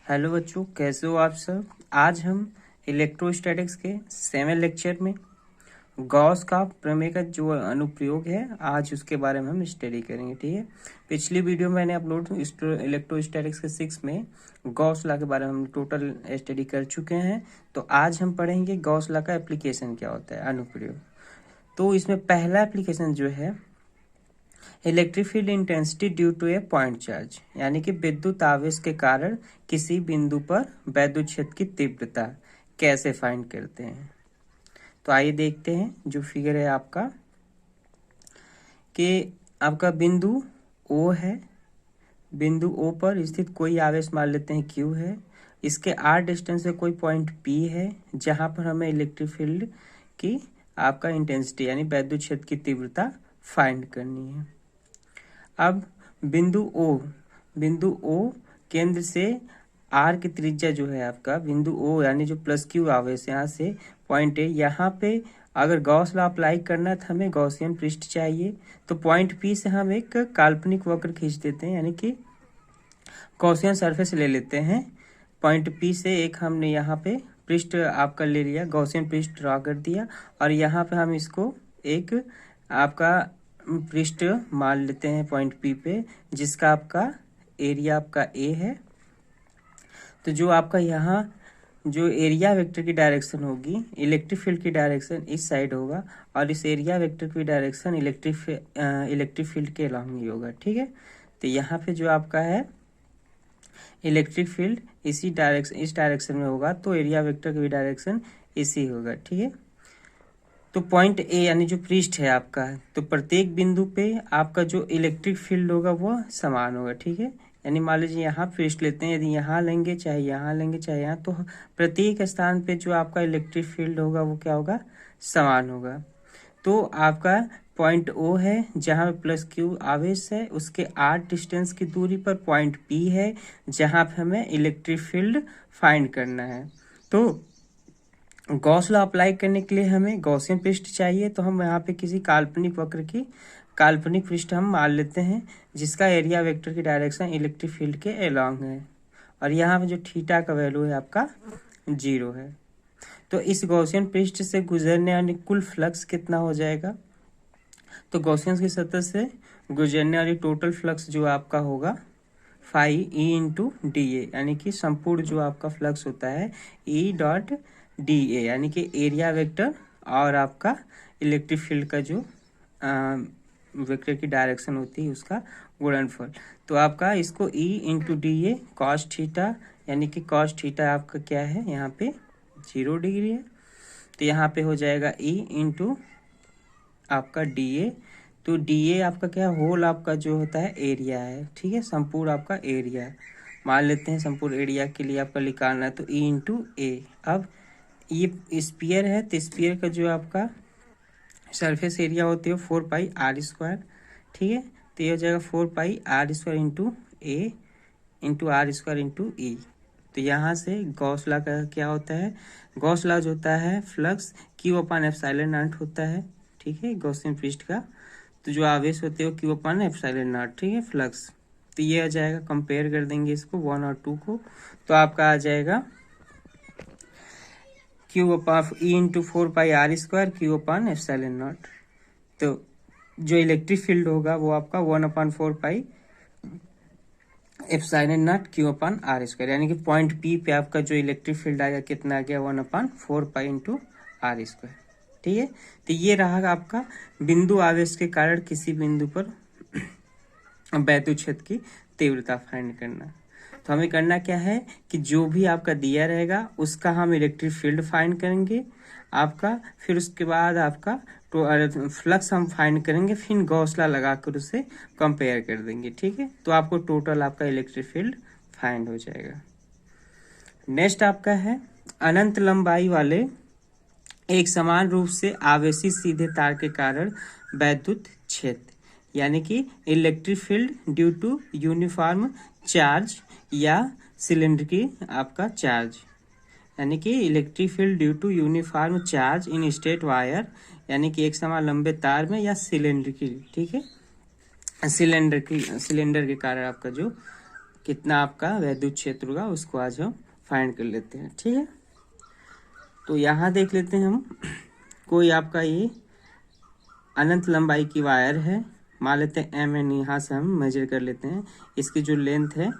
Hello बच्चों, कैसे हो आप सब। आज हम इलेक्ट्रोस्टैटिक्स के 7 लेक्चर में गॉस का प्रमेय का जो अनुप्रयोग है आज उसके बारे में हम स्टडी करेंगे। ठीक है, पिछली वीडियो मैंने अपलोड इलेक्ट्रोस्टैटिक्स के 6 में गॉस लॉ के बारे में हम टोटल स्टडी कर चुके हैं। तो आज हम पढ़ेंगे गॉस लॉ का एप्लीकेशन क्या होता है, अनुप्रयोग। तो इसमें पहला एप्लीकेशन जो है electric field intensity due to a point charge, यानी कि विद्युत आवेश के कारण किसी बिंदु पर वैद्युत क्षेत्र की तीव्रता कैसे फाइंड करते हैं। तो आइए देखते हैं। जो फिगर है आपका कि आपका बिंदु ओ है, बिंदु ओ पर स्थित कोई आवेश मान लेते हैं क्यू है, इसके आर डिस्टेंस से कोई पॉइंट पी है जहां पर हमें इलेक्ट्रिक फील्ड की आपका इंटेंसिटी यानी वैद्युत क्षेत्र की तीव्रता फाइंड करनी है। अब बिंदु ओ केंद्र से आर की त्रिज्या जो है आपका बिंदु ओ यानी जो प्लस क्यू आवेश यहाँ से पॉइंट है, यहाँ पे अगर गॉस लॉ अप्लाई करना है तो हमें गॉसियन पृष्ठ चाहिए। तो पॉइंट पी से हम एक काल्पनिक वक्र खींच देते हैं, यानी कि गॉसियन सरफेस ले लेते हैं। पॉइंट पी से एक हमने यहाँ पे पृष्ठ आपका ले लिया, गॉसियन पृष्ठ ड्रॉ कर दिया, और यहाँ पे हम इसको एक आपका पृष्ठ मान लेते हैं पॉइंट पी पे, जिसका आपका एरिया आपका ए है। तो जो आपका यहाँ जो एरिया वेक्टर की डायरेक्शन होगी, इलेक्ट्रिक फील्ड की डायरेक्शन इस साइड होगा, और इस एरिया वेक्टर की डायरेक्शन इलेक्ट्रिक फील्ड के अलॉन्ग ही होगा। ठीक है, तो यहाँ पे जो आपका है इलेक्ट्रिक फील्ड इस डायरेक्शन में होगा, तो एरिया वेक्टर की डायरेक्शन इसी होगा। ठीक है, तो पॉइंट ए यानी जो पृष्ठ है आपका, तो प्रत्येक बिंदु पे आपका जो इलेक्ट्रिक फील्ड होगा वो समान होगा। ठीक है, यानी मान लीजिए यहाँ पृष्ठ लेते हैं, यदि यहाँ लेंगे चाहे यहाँ लेंगे चाहे यहाँ, तो प्रत्येक स्थान पे जो आपका इलेक्ट्रिक फील्ड होगा वो क्या होगा, समान होगा। तो आपका पॉइंट ओ है जहाँ पे प्लस क्यू आवेश है, उसके आर डिस्टेंस की दूरी पर पॉइंट पी है जहाँ पे हमें इलेक्ट्रिक फील्ड फाइंड करना है। तो गॉस लॉ अप्लाई करने के लिए हमें गॉसियन पृष्ठ चाहिए, तो हम यहाँ पे किसी काल्पनिक वक्र की काल्पनिक पृष्ठ हम मान लेते हैं जिसका एरिया वेक्टर की डायरेक्शन इलेक्ट्रिक फील्ड के अलोंग है, और यहाँ पे जो थीटा का वैल्यू है आपका 0 है। तो इस गॉसियन पृष्ठ से गुजरने वाली कुल फ्लक्स कितना हो जाएगा, तो गॉसियन की सतह से गुजरने वाली टोटल फ्लक्स जो आपका होगा phi E into D A, यानी कि संपूर्ण जो आपका फ्लक्स होता है ई डॉट डी ए, यानी कि एरिया वेक्टर और आपका इलेक्ट्रिक फील्ड का जो वेक्टर की डायरेक्शन होती है उसका गुणनफल। तो आपका इसको ई इंटू डी ए कॉस थीटा, यानी कि कॉस थीटा आपका क्या है यहाँ पे 0 डिग्री है, तो यहाँ पे हो जाएगा ई इंटू आपका डी ए। तो डी ए आपका क्या होल आपका जो होता है एरिया है। ठीक है, संपूर्ण आपका एरिया मान लेते हैं, संपूर्ण एरिया के लिए आपका निकालना है, तो ई इंटू ए। अब ये स्पीयर है, तो स्पीयर का जो आपका सरफेस एरिया होती है 4 पाई आर स्क्वायर। ठीक है, तो ये हो जाएगा 4 pi are square into a into r square into e. तो यहाँ से गॉस लॉ का क्या होता है, गॉस लॉ जो होता है flux Q upon epsilon not होता है। ठीक है, गॉसियन पृष्ठ का तो जो आवेश होते हैं वो क्यू अपान एप्सिलॉन नॉट। ठीक है, फ्लक्स, तो ये आ जाएगा, कंपेयर कर देंगे इसको 1 और 2 को, तो आपका आ जाएगा Q upon E into 4 pi are square Q upon epsilon naught. तो जो इलेक्ट्रिक फील्ड होगा वो आपका 1/4 pi epsilon naught Q upon R square, यानी कि पॉइंट पी पे आपका जो इलेक्ट्रिक फील्ड आएगा कितना आ गया 1/4 पाई इंटू आर स्क्वायर। ठीक है, तो ये रहा आपका बिंदु आवेश के कारण किसी बिंदु पर वैद्युत क्षेत्र की तीव्रता फाइंड करना। तो हमें करना क्या है कि जो भी आपका दिया रहेगा उसका हम इलेक्ट्रिक फील्ड फाइंड करेंगे आपका, फिर उसके बाद आपका तो फ्लक्स हम फाइंड करेंगे, फिर गॉस लॉ लगाकर उसे कंपेयर कर देंगे। ठीक है, तो आपको टोटल आपका इलेक्ट्रिक फील्ड फाइंड हो जाएगा। नेक्स्ट आपका है अनंत लंबाई वाले एक समान रूप से आवेशित सीधे तार के कारण वैद्युत क्षेत्र, यानी कि electric field due to uniform charge या सिलेंडर की आपका चार्ज, यानी कि electric field due to uniform charge in straight wire, यानी कि एक समान लंबे तार में या सिलेंडर की। ठीक है, सिलेंडर के कारण आपका जो कितना आपका वैद्युत क्षेत्र होगा उसको आज हम फाइंड कर लेते हैं। ठीक है, तो यहाँ देख लेते हैं हम, कोई आपका ये अनंत लंबाई की वायर है, मान लेते हैं एम एन, यहाँ से हम मेजर कर लेते हैं। इसकी जो लेंथ है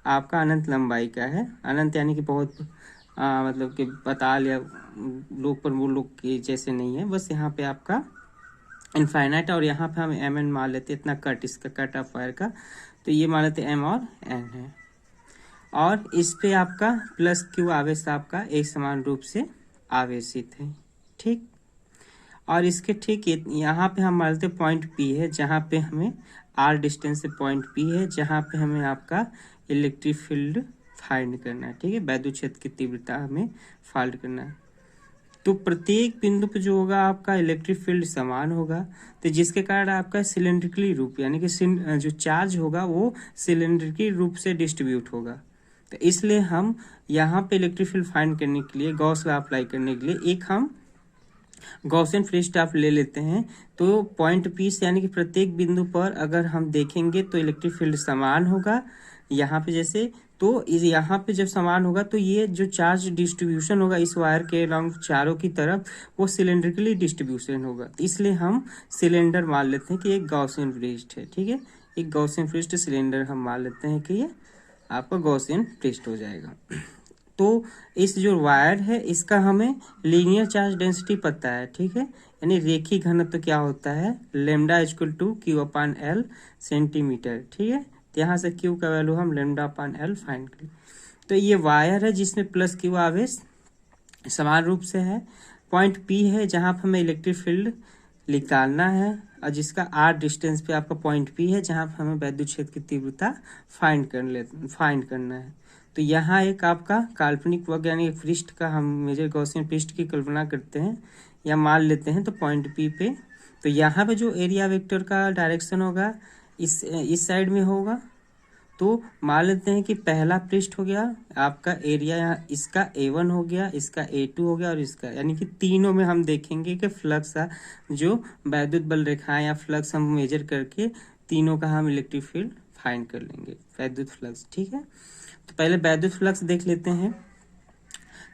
आपका अनंत लंबाई का है, अनंत यानी कि बहुत मतलब कि बताल या लोग पर वो लोग के जैसे नहीं है, बस यहाँ पे आपका इनफाइनाइट, और यहाँ पे हम एम एन मान लेते हैं, इतना कट इसका कट ऑफ वायर का, तो ये मान लेते हैं एम और एन है। और इस पे आपका प्लस क्यू आवेश आपका एक समान रूप से आवेशित है। ठीक, और इसके ठीक यहाँ पे हम मान लेते हैं पॉइंट पी है, जहाँ पे हमें आर डिस्टेंस से पॉइंट पी है, जहाँ पे हमें आपका इलेक्ट्रिक फील्ड फाइंड करना है। ठीक है, वैद्युत क्षेत्र की तीव्रता हमें फाइंड करना है। तो प्रत्येक बिंदु पे जो होगा आपका इलेक्ट्रिक फील्ड समान होगा, तो जिसके कारण आपका सिलेंड्रिकली रूप यानी कि जो चार्ज होगा वो सिलेंड्रिकली रूप से डिस्ट्रीब्यूट होगा। तो इसलिए हम यहाँ पे इलेक्ट्रिक फील्ड फाइंड करने के लिए, गॉस लॉ अप्लाई करने के लिए एक हम गॉसियन फ्रीस्टाफ ले लेते हैं। तो पॉइंट पी से यानी कि प्रत्येक बिंदु पर अगर हम देखेंगे तो इलेक्ट्रिक फील्ड समान होगा यहाँ पे जैसे, तो यहाँ पे जब समान होगा तो ये जो चार्ज डिस्ट्रीब्यूशन होगा इस वायर के अराउंड चारों की तरफ, वो सिलेंड्रिकली डिस्ट्रीब्यूशन होगा। तो इसलिए हम सिलेंडर मान लेते हैं कि एक गॉसियन पृष्ठ है। ठीक है, एक गॉसियन पृष्ठ सिलेंडर हम मान लेते हैं कि ये आपका गॉसियन पृष्ठ हो जाएगा। तो इस जो वायर है इसका हमें लीनियर चार्ज डेंसिटी पता है। ठीक है, यानी रेखीय घनत्व क्या होता है, lambda equal to Q upon L centimetre. ठीक है, तो यहाँ से क्यू का वैल्यू हम लेमडा अपान एल फाइंड करें। तो ये वायर है जिसमें प्लस क्यू आवेश समान रूप से है, पॉइंट पी है जहाँ पर हमें इलेक्ट्रिक फील्ड निकालना है, और जिसका आर डिस्टेंस पे आपका पॉइंट पी है जहाँ पर हमें वैद्युत क्षेत्र की तीव्रता फाइंड करना है। तो यहाँ एक आपका काल्पनिक वक्र यानी पृष्ठ का हम मेजर गॉसियन पृष्ठ की कल्पना करते हैं या मान लेते हैं, तो पॉइंट पी पे, तो यहाँ पे जो एरिया वेक्टर का डायरेक्शन होगा इस साइड में होगा। तो मान लेते हैं कि पहला पृष्ठ हो गया आपका एरिया, यहाँ इसका A1 हो गया, इसका A2 हो गया और इसका, यानी कि तीनों में हम देखेंगे कि फ्लक्स जो वैद्युत बल रेखाएं या फ्लक्स हम मेजर करके तीनों का हम इलेक्ट्रिक फील्ड फाइंड कर लेंगे, वैद्युत फ्लक्स। ठीक है, तो पहले वैद्युत फ्लक्स देख लेते हैं।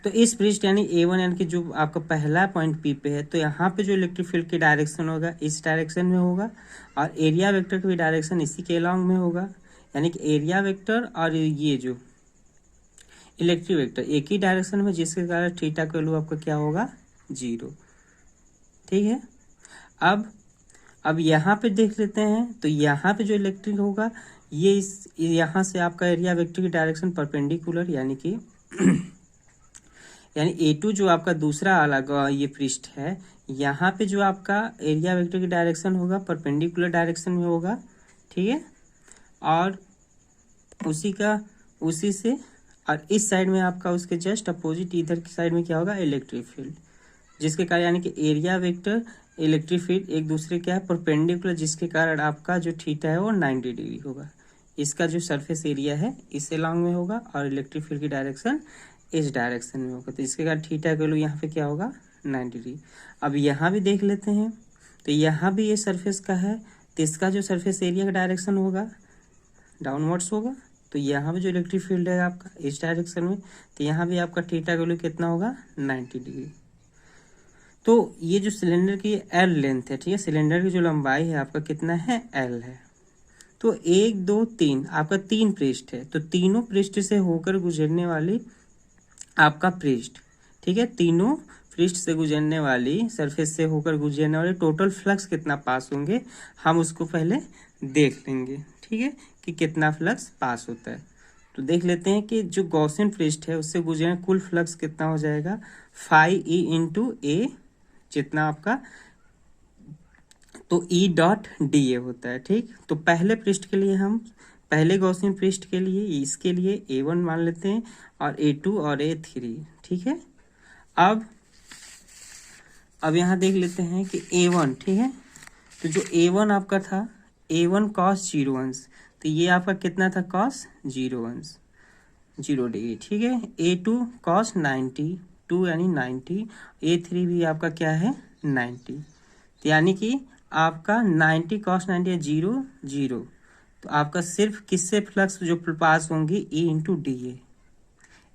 तो इस पृष्ठ यानी A1 यानी कि जो आपका पहला पॉइंट P पे है, तो यहाँ पे जो इलेक्ट्रिक फील्ड की डायरेक्शन होगा इस डायरेक्शन में होगा, और एरिया वेक्टर की भी डायरेक्शन इसी के अलॉन्ग में होगा, यानी कि एरिया वेक्टर और ये जो इलेक्ट्रिक वेक्टर एक ही डायरेक्शन में, जिसके कारण थीटा का वैल्यू आपका क्या होगा, 0। ठीक है, अब यहाँ पे देख लेते हैं, तो यहाँ पे जो इलेक्ट्रिक होगा ये यहाँ से आपका एरिया वेक्टर की डायरेक्शन परपेंडिकुलर, यानी कि यानी A2 जो आपका दूसरा अलग ये पृष्ठ है, यहाँ पे जो आपका एरिया वेक्टर की डायरेक्शन होगा परपेंडिकुलर डायरेक्शन में होगा। ठीक है, और उसी से और इस साइड में आपका उसके जस्ट अपोजिट इधर की साइड में क्या होगा, इलेक्ट्रिक फील्ड, जिसके कारण यानी कि एरिया वेक्टर इलेक्ट्रिक फील्ड एक दूसरे क्या है, परपेंडिकुलर, जिसके कारण आपका जो थीटा है वो 90 डिग्री होगा। इसका जो सरफेस एरिया है इस अलॉन्ग में होगा और इलेक्ट्रिक फील्ड की डायरेक्शन इस डायरेक्शन में होगा, तो इसके कारण थीटा का वैल्यू यहाँ पे क्या होगा, 90 डिग्री। अब यहाँ भी देख लेते हैं, तो यहाँ भी ये सरफेस का है, तो इसका जो सरफेस एरिया का डायरेक्शन होगा डाउनवर्ड्स होगा, तो यहाँ पे जो इलेक्ट्रिक फील्ड है आपका इस डायरेक्शन में, तो यहाँ भी आपका थीटा का वैल्यू कितना होगा, 90 डिग्री। तो ये जो सिलेंडर की एल लेंथ है, ठीक है, सिलेंडर की जो लंबाई है आपका कितना है, एल है। तो 1 2 3 आपका 3 पृष्ठ है, तो तीनों पृष्ठ से होकर गुजरने वाली आपका पृष्ठ, ठीक है, तीनों पृष्ठ से गुजरने वाली सरफेस से होकर गुजरने वाले टोटल फ्लक्स कितना पास होंगे, हम उसको पहले देख लेंगे। ठीक है, कि कितना फ्लक्स पास होता है। तो देख लेते हैं कि जो गॉसियन पृष्ठ है उससे गुजरने कुल फ्लक्स कितना हो जाएगा, 5E इंटू ए, जितना आपका, तो E डॉट डी ए होता है। ठीक, तो पहले पृष्ठ के लिए हम पहले गॉसियन पृष्ठ के लिए इसके लिए A1 मान लेते हैं और A2 और A3। ठीक है, अब यहाँ देख लेते हैं कि A1, ठीक है, तो जो A1 आपका था A1 cos 0 अंश, तो ये आपका कितना था, cos 0 अंश 0 डिग्री। ठीक है, A2 cos 90 2 यानी 90, A3 भी आपका क्या है, 90, तो यानी कि आपका 90 cos 90 0 0, तो आपका सिर्फ किससे फ्लक्स जो पास होंगी, ई into D A,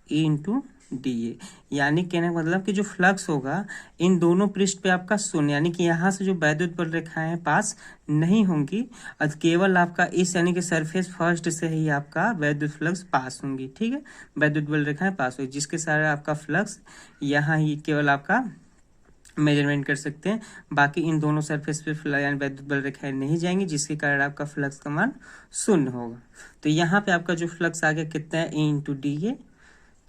E into D A, यानी कहने का मतलब कि जो फ्लक्स होगा इन दोनों पृष्ठ पे आपका शून्य, यानी कि यहाँ से जो वैद्युत बल रेखाएं पास नहीं होंगी और केवल आपका इस यानी कि सरफेस फर्स्ट से ही आपका वैद्युत फ्लक्स पास होंगी। ठीक है, वैद्युत बल रेखाएं पास होगी, जिसके सारे आपका फ्लक्स यहाँ ही केवल आपका मेजरमेंट कर सकते हैं, बाकी इन दोनों सरफेस पे यानी वैद्युत बल रेखाएं नहीं जाएंगी, जिसके कारण आपका फ्लक्स का मान शून्य होगा। तो यहाँ पे आपका जो फ्लक्स आ गया कितना है, ई इंटू डी ए।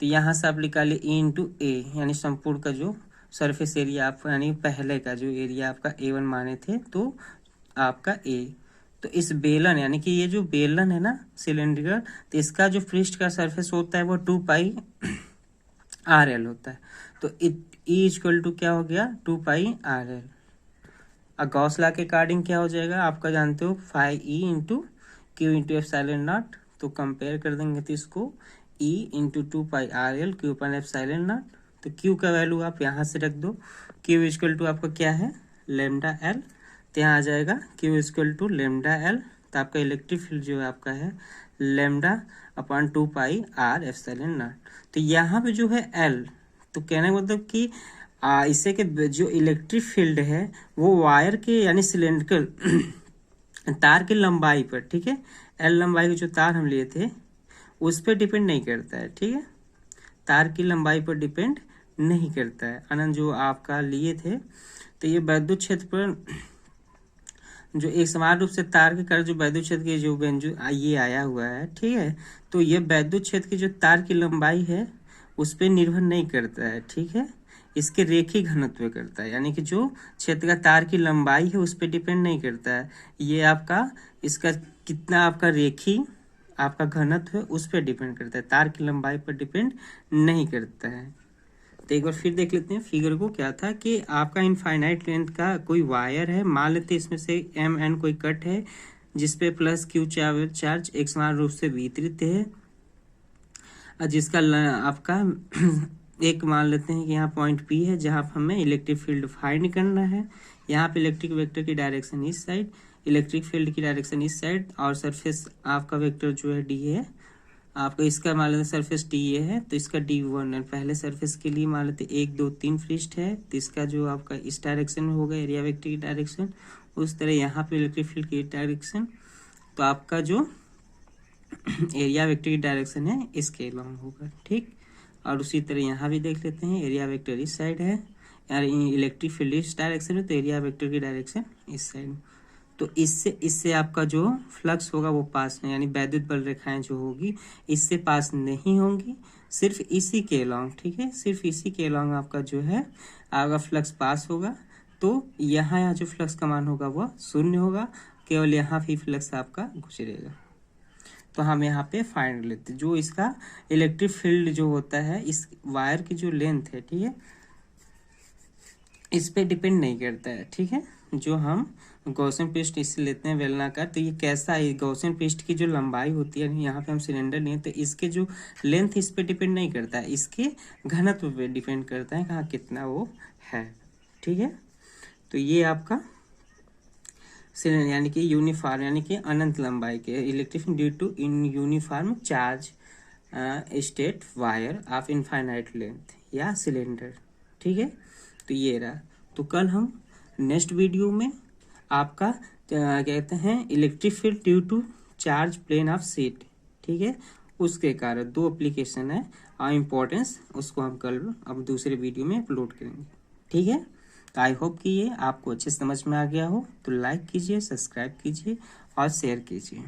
तो यहाँ से आप निकालिए ई इंटू ए, यानी संपूर्ण का जो सरफेस एरिया आप यानी पहले का जो एरिया आपका A1 माने थे तो आपका ए। तो इस बेलन यानी कि ये जो बेलन है ना सिलेंड्रिकल, तो इसका जो पृष्ठ का सरफेस होता है वो 2 पाई आर एल होता है। तो ई इक्वल टू क्या हो गया, 2 पाई आर एल। और गॉस लॉ के अकॉर्डिंग क्या हो जाएगा, आपका जानते हो 5E into Q into epsilon naught. तो कंपेयर कर देंगे तो इसको E into 2 pi R L Q अपन एप्सिलॉन नॉट। तो Q का वैल्यू आप यहाँ से रख दो, Q इक्वल टू आपका क्या है, लेमडा एल। तो यहाँ आ जाएगा Q equal to lambda L. तो आपका इलेक्ट्रिक फील्ड जो है आपका है lambda upon 2 pi R epsilon naught. तो यहाँ पे जो है L, तो कहने का मतलब कि इससे के जो इलेक्ट्रिक फील्ड है वो वायर के यानी सिलेंड्रिकल तार की लंबाई पर, ठीक है, एल लंबाई के जो तार हम लिए थे उस पर डिपेंड नहीं करता है। ठीक है, तार की लंबाई पर डिपेंड नहीं करता है, अनंत जो आपका लिए थे। तो ये वैद्युत क्षेत्र पर जो एक समान रूप से तार के कारण जो वैद्युत क्षेत्र के जो व्यंजु ये आया हुआ है, ठीक है, तो ये वैद्युत क्षेत्र की जो तार की लंबाई है उस पर निर्भर नहीं करता है। ठीक है, इसके रेखी घनत्व पे करता है, यानी कि जो क्षेत्र का तार की लंबाई है उस पर डिपेंड नहीं करता है, ये आपका इसका कितना आपका रेखी आपका घनत्व है उस पर डिपेंड करता है, तार की लंबाई पर डिपेंड नहीं करता है। तो एक बार फिर देख लेते हैं फिगर को। क्या था कि आपका इनफाइनाइट लेंथ का कोई वायर है, मान लेते हैं इसमें से MN कोई कट है जिसपे प्लस क्यू चार्ज एक समान रूप से वितरित है, जिसका आपका एक मान लेते हैं कि यहाँ पॉइंट P है जहाँ पर हमें इलेक्ट्रिक फील्ड फाइंड करना है। यहाँ पे इलेक्ट्रिक वेक्टर की डायरेक्शन इस साइड, इलेक्ट्रिक फील्ड की डायरेक्शन इस साइड, और सरफेस आपका वेक्टर जो है D है आपका, इसका मान लेते सरफेस DA है तो इसका D1 है। पहले सरफेस के लिए मान लेते 1 2 3 पृष्ठ है, तो इसका जो आपका इस डायरेक्शन में होगा एरिया वेक्टर की डायरेक्शन, उस तरह यहाँ पे इलेक्ट्रिक फील्ड की डायरेक्शन, तो आपका जो एरिया वेक्टर की डायरेक्शन है इसके अलॉन्ग होगा। ठीक, और उसी तरह यहाँ भी देख लेते हैं, एरिया वेक्टर इस साइड है, यार इलेक्ट्रिक फील्ड इस डायरेक्शन में, तो एरिया वेक्टर की डायरेक्शन इस साइड। तो इससे आपका जो फ्लक्स होगा वो पास नहीं, यानी वैद्युत बल रेखाएं जो होगी इससे पास नहीं होंगी, सिर्फ इसी के अलॉन्ग। ठीक है, सिर्फ इसी के अलॉन्ग आपका जो है आपका फ्लक्स पास होगा। तो यहाँ जो फ्लक्स का मान होगा वह शून्य होगा, केवल यहाँ भी फ्लक्स आपका गुजरेगा। तो हम यहाँ पे फाइंड लेते हैं जो इसका इलेक्ट्रिक फील्ड जो होता है इस वायर की जो लेंथ है, ठीक है, इस पे डिपेंड नहीं करता है। ठीक है, जो हम गॉसियन पृष्ठ इससे लेते हैं बेलनाकार, तो ये कैसा है, गॉसियन पृष्ठ की जो लंबाई होती है, यहाँ पे हम सिलेंडर लिए तो इसके जो लेंथ इस पे डिपेंड नहीं करता है, इसके घनत्व पे डिपेंड करता है कहाँ कितना वो है। ठीक है, तो ये आपका सिलेंडर यानी कि यूनिफॉर्म यानी कि अनंत लंबाई के electric due to in uniform charge straight wire of infinite length या सिलेंडर। ठीक है, तो ये रहा। तो कल हम नेक्स्ट वीडियो में आपका कहते हैं electric field due to charge plane of sheet, ठीक है, उसके कारण 2 एप्लीकेशन है और इम्पोर्टेंस, उसको हम कल अब दूसरे वीडियो में अपलोड करेंगे। ठीक है, तो आई होप कि ये आपको अच्छे समझ में आ गया हो, तो लाइक कीजिए, सब्सक्राइब कीजिए और शेयर कीजिए।